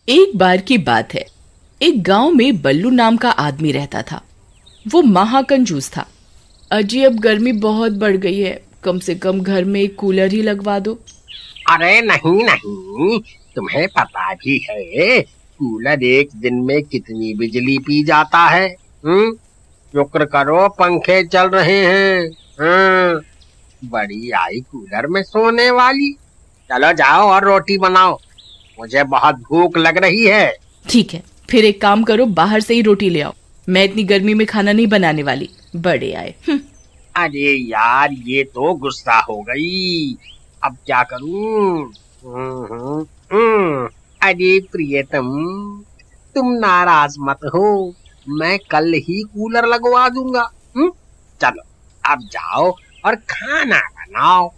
एक बार की बात है। एक गांव में बल्लू नाम का आदमी रहता था। वो महाकंजूस था। अजी अब गर्मी बहुत बढ़ गई है, कम से कम घर में एक कूलर ही लगवा दो। अरे नहीं नहीं, तुम्हें पता भी है कूलर एक दिन में कितनी बिजली पी जाता है? शुक्र करो पंखे चल रहे हैं। बड़ी आई कूलर में सोने वाली। चलो जाओ और रोटी बनाओ, मुझे बहुत भूख लग रही है। ठीक है, फिर एक काम करो, बाहर से ही रोटी ले आओ। मैं इतनी गर्मी में खाना नहीं बनाने वाली। बड़े आए। अरे यार, ये तो गुस्सा हो गई, अब क्या करूं? अरे प्रियतम, तुम नाराज मत हो, मैं कल ही कूलर लगवा दूंगा। चलो अब जाओ और खाना बनाओ।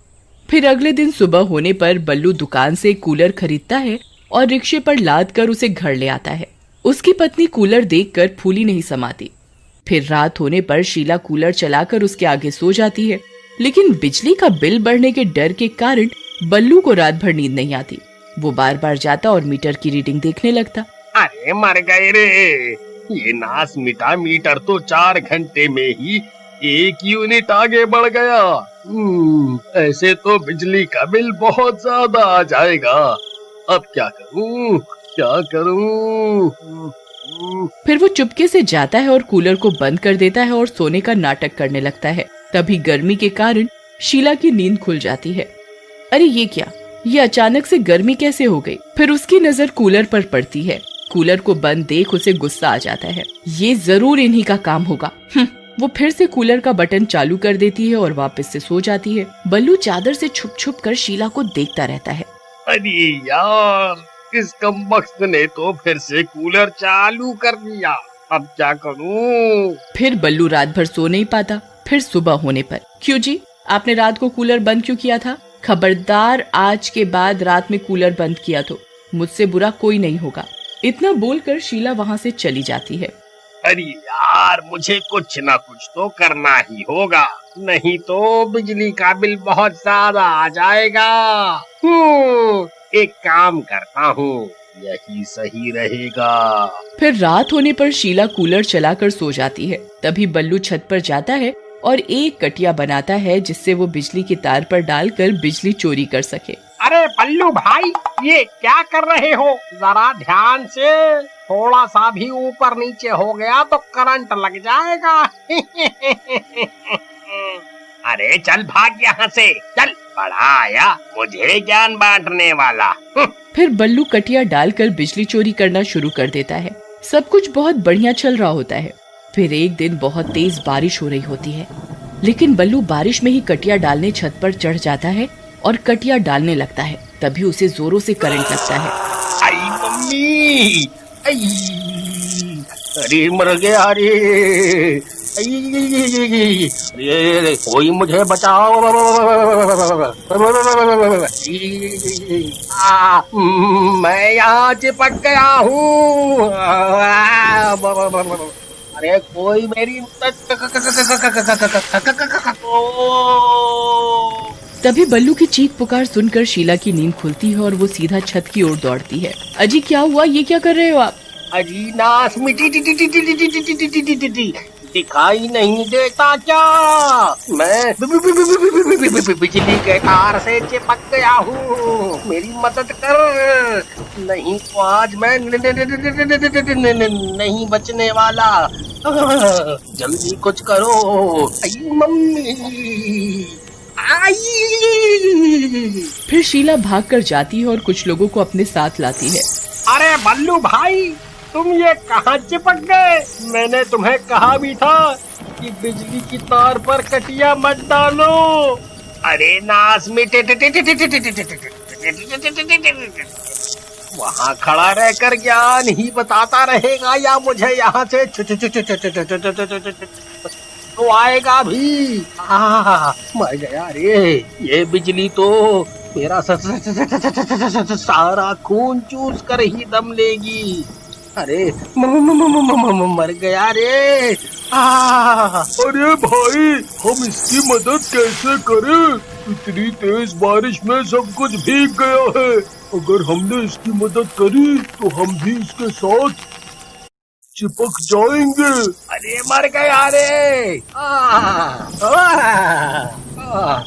फिर अगले दिन सुबह होने पर बल्लू दुकान से कूलर खरीदता है और रिक्शे पर लाद कर उसे घर ले आता है। उसकी पत्नी कूलर देखकर फूली नहीं समाती। फिर रात होने पर शीला कूलर चलाकर उसके आगे सो जाती है, लेकिन बिजली का बिल बढ़ने के डर के कारण बल्लू को रात भर नींद नहीं आती। वो बार बार जाता और मीटर की रीडिंग देखने लगता। अरे मर गए रे, ये नास मिटा मीटर तो 4 घंटे में ही 1 यूनिट आगे बढ़ गया। ऐसे तो बिजली का बिल बहुत ज्यादा आ जाएगा। अब क्या करूं, क्या करूं? फिर वो चुपके से जाता है और कूलर को बंद कर देता है और सोने का नाटक करने लगता है। तभी गर्मी के कारण शीला की नींद खुल जाती है। अरे ये क्या, ये अचानक से गर्मी कैसे हो गई? फिर उसकी नजर कूलर पर पड़ती है। कूलर को बंद देख उसे गुस्सा आ जाता है। ये जरूर इन्हीं का काम होगा। वो फिर से कूलर का बटन चालू कर देती है और वापस से सो जाती है। बल्लू चादर से छुप छुप कर शीला को देखता रहता है। अरे यार, इस कमबख्त ने तो फिर से कूलर चालू कर दिया, अब क्या करूं? फिर बल्लू रात भर सो नहीं पाता। फिर सुबह होने पर, क्यों जी, आपने रात को कूलर बंद क्यों किया था? खबरदार, आज के बाद रात में कूलर बंद किया तो मुझसे बुरा कोई नहीं होगा। इतना बोलकर शीला वहाँ से चली जाती है। अरे यार, मुझे कुछ ना कुछ तो करना ही होगा, नहीं तो बिजली का बिल बहुत ज्यादा आ जाएगा। एक काम करता हूँ, यही सही रहेगा। फिर रात होने पर शीला कूलर चलाकर सो जाती है। तभी बल्लू छत पर जाता है और एक कटिया बनाता है जिससे वो बिजली के तार पर डालकर बिजली चोरी कर सके। अरे बल्लू भाई, ये क्या कर रहे हो? जरा ध्यान से, थोड़ा सा भी ऊपर नीचे हो गया तो करंट लग जाएगा। अरे चल भाग यहाँ से, चल, बड़ा आया मुझे ज्ञान बांटने वाला। फिर बल्लू कटिया डालकर बिजली चोरी करना शुरू कर देता है। सब कुछ बहुत बढ़िया चल रहा होता है। फिर एक दिन बहुत तेज बारिश हो रही होती है, लेकिन बल्लू बारिश में ही कटिया डालने छत पर चढ़ जाता है और कटिया डालने लगता है। तभी उसे जोरों से करंट लगता है। आई मम्मी, आई, अरे मर गया रे, अरे कोई मुझे बचाओ, मैं यहाँ चिपक गया हूँ। अरे कोई मेरी तभी बल्लू की चीख पुकार सुनकर शीला की नींद खुलती है और वो सीधा छत की ओर दौड़ती है। अजी क्या हुआ, ये क्या कर रहे हो आप? अजी नास मिटी दिखाई नहीं देता क्या? मैं बिजली के तार से चिपक गया हूँ, मेरी मदद कर, नहीं तो आज मैं नहीं बचने वाला। जल्दी कुछ करो। आई मम्मी, फिर शीला भागकर जाती है और कुछ लोगों को अपने साथ लाती है। अरे बल्लू भाई, तुम ये कहाँ चिपक गए? मैंने तुम्हें कहा भी था कि बिजली की तार पर कटिया मत डालो। अरे नास में वहाँ खड़ा रहकर ज्ञान ही बताता रहेगा या मुझे यहाँ से तो आएगा भी? मर गया रे, ये बिजली तो मेरा सारा खून चूस कर ही दम लेगी। अरे मर गया रे। अरे भाई, हम इसकी मदद कैसे करें? इतनी तेज बारिश में सब कुछ भीग गया है। अगर हमने इसकी मदद करी तो हम भी इसके साथ चिपक जाएंगे। अरे मर गया रे। आ, आ, आ,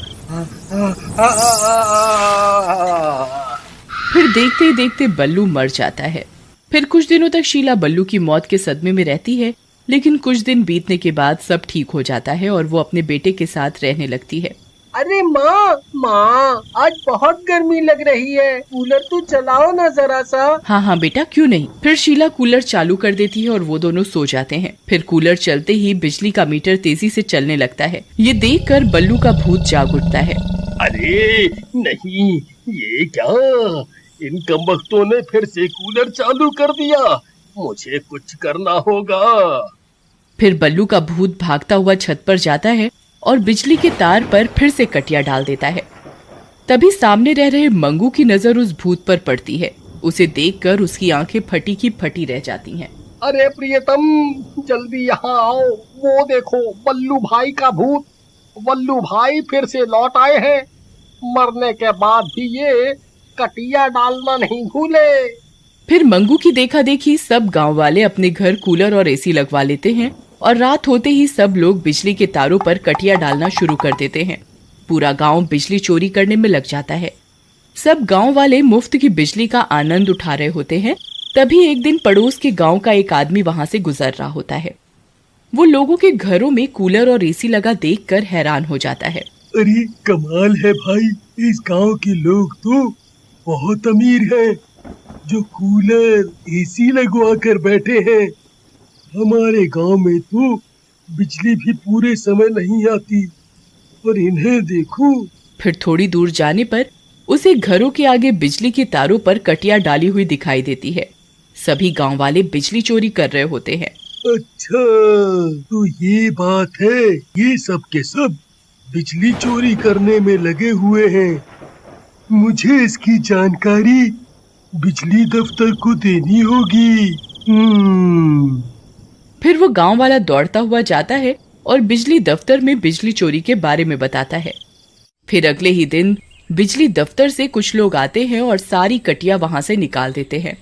फिर देखते ही देखते बल्लू मर जाता है। फिर कुछ दिनों तक शीला बल्लू की मौत के सदमे में रहती है, लेकिन कुछ दिन बीतने के बाद सब ठीक हो जाता है और वो अपने बेटे के साथ रहने लगती है। अरे माँ आज बहुत गर्मी लग रही है, कूलर तो चलाओ ना जरा सा। हाँ बेटा, क्यों नहीं। फिर शीला कूलर चालू कर देती है और वो दोनों सो जाते हैं। फिर कूलर चलते ही बिजली का मीटर तेजी से चलने लगता है। ये देखकर बल्लू का भूत जाग उठता है। अरे नहीं, ये क्या, इन कमबख्तों ने फिर से कूलर चालू कर दिया, मुझे कुछ करना होगा। फिर बल्लू का भूत भागता हुआ छत पर जाता है और बिजली के तार पर फिर से कटिया डाल देता है। तभी सामने रह रहे मंगू की नजर उस भूत पर पड़ती है। उसे देखकर उसकी आंखें फटी की फटी रह जाती हैं। अरे प्रियतम, जल्दी यहाँ आओ, वो देखो बल्लू भाई का भूत। बल्लू भाई फिर से लौट आए हैं। मरने के बाद भी ये कटिया डालना नहीं भूले। फिर मंगू की देखा देखी सब गांव वाले अपने घर कूलर और एसी लगवा लेते हैं और रात होते ही सब लोग बिजली के तारों पर कटिया डालना शुरू कर देते हैं। पूरा गांव बिजली चोरी करने में लग जाता है। सब गांव वाले मुफ्त की बिजली का आनंद उठा रहे होते हैं। तभी एक दिन पड़ोस के गांव का एक आदमी वहां से गुजर रहा होता है। वो लोगों के घरों में कूलर और एसी लगा देखकर हैरान हो जाता है। अरे कमाल है भाई, इस गांव के लोग तो बहुत अमीर हैं, जो कूलर एसी लगवा कर बैठे हैं। हमारे गांव में तो बिजली भी पूरे समय नहीं आती, और इन्हें देखो। फिर थोड़ी दूर जाने पर उसे घरों के आगे बिजली के तारों पर कटिया डाली हुई दिखाई देती है। सभी गांव वाले बिजली चोरी कर रहे होते हैं। अच्छा, तो ये बात है, ये सब के सब बिजली चोरी करने में लगे हुए हैं। मुझे इसकी जानकारी बिजली दफ्तर को देनी होगी। फिर वो गांव वाला दौड़ता हुआ जाता है और बिजली दफ्तर में बिजली चोरी के बारे में बताता है। फिर अगले ही दिन बिजली दफ्तर से कुछ लोग आते हैं और सारी कटिया वहां से निकाल देते हैं।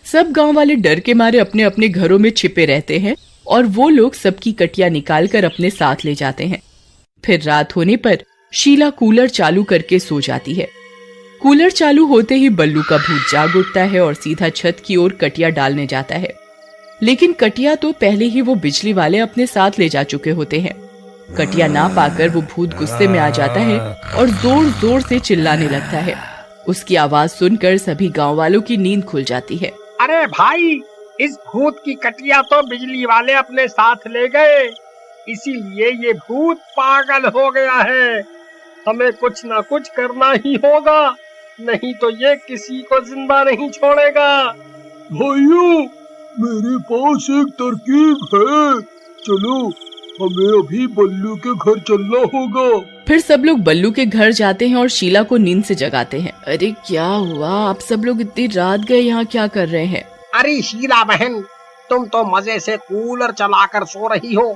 सब गांव वाले डर के मारे अपने अपने घरों में छिपे रहते हैं और वो लोग सबकी कटिया निकालकर अपने साथ ले जाते हैं। फिर रात होने पर शीला कूलर चालू करके सो जाती है। कूलर चालू होते ही बल्लू का भूत जाग उठता है और सीधा छत की ओर कटिया डालने जाता है, लेकिन कटिया तो पहले ही वो बिजली वाले अपने साथ ले जा चुके होते हैं। कटिया ना पाकर वो भूत गुस्से में आ जाता है और जोर जोर से चिल्लाने लगता है। उसकी आवाज सुनकर सभी गांव वालों की नींद खुल जाती है। अरे भाई, इस भूत की कटिया तो बिजली वाले अपने साथ ले गए, इसीलिए ये भूत पागल हो गया है। हमें कुछ ना कुछ करना ही होगा, नहीं तो ये किसी को जिंदा नहीं छोड़ेगा। भाइयों, मेरे पास एक तरकीब है, चलो हमें अभी बल्लू के घर चलना होगा। फिर सब लोग बल्लू के घर जाते हैं और शीला को नींद से जगाते हैं। अरे क्या हुआ, आप सब लोग इतनी रात गए यहाँ क्या कर रहे हैं? अरे शीला बहन, तुम तो मजे से कूलर चलाकर सो रही हो।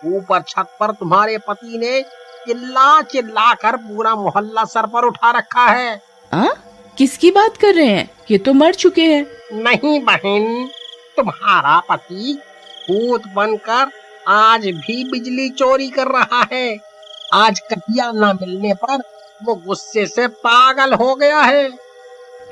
ऊपर छत पर तुम्हारे पति ने चिल्ला चिल्ला कर पूरा मोहल्ला सर पर उठा रखा है। किसकी बात कर रहे हैं? ये तो मर चुके हैं। नहीं बहन, तुम्हारा पति भूत बनकर आज भी बिजली चोरी कर रहा है। आज कटिया न मिलने पर वो गुस्से से पागल हो गया है।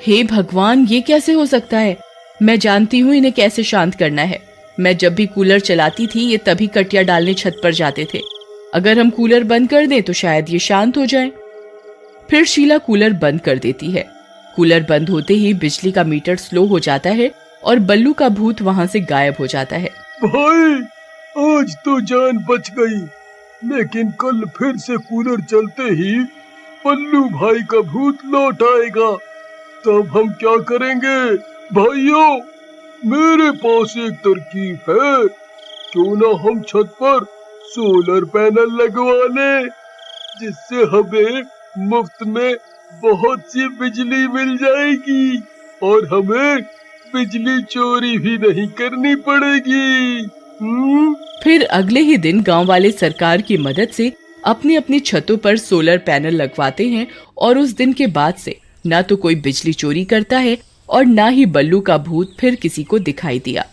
हे भगवान, ये कैसे हो सकता है? मैं जानती हूँ इन्हें कैसे शांत करना है। मैं जब भी कूलर चलाती थी ये तभी कटिया डालने छत पर जाते थे। अगर हम कूलर बंद कर दें तो शायद ये शांत हो जाए। फिर शीला कूलर बंद कर देती है। कूलर बंद होते ही बिजली का मीटर स्लो हो जाता है और बल्लू का भूत वहां से गायब हो जाता है। भाई, आज तो जान बच गई, लेकिन कल फिर से कूलर चलते ही बल्लू भाई का भूत लौट आएगा, तब हम क्या करेंगे? भाइयों, मेरे पास एक तरकीब है, क्यों ना हम छत पर सोलर पैनल लगवा लें, जिससे हमें मुफ्त में बहुत सी बिजली मिल जाएगी और हमें बिजली चोरी भी नहीं करनी पड़ेगी। फिर अगले ही दिन गांव वाले सरकार की मदद से अपनी अपनी छतों पर सोलर पैनल लगवाते हैं और उस दिन के बाद से ना तो कोई बिजली चोरी करता है और ना ही बल्लू का भूत फिर किसी को दिखाई दिया।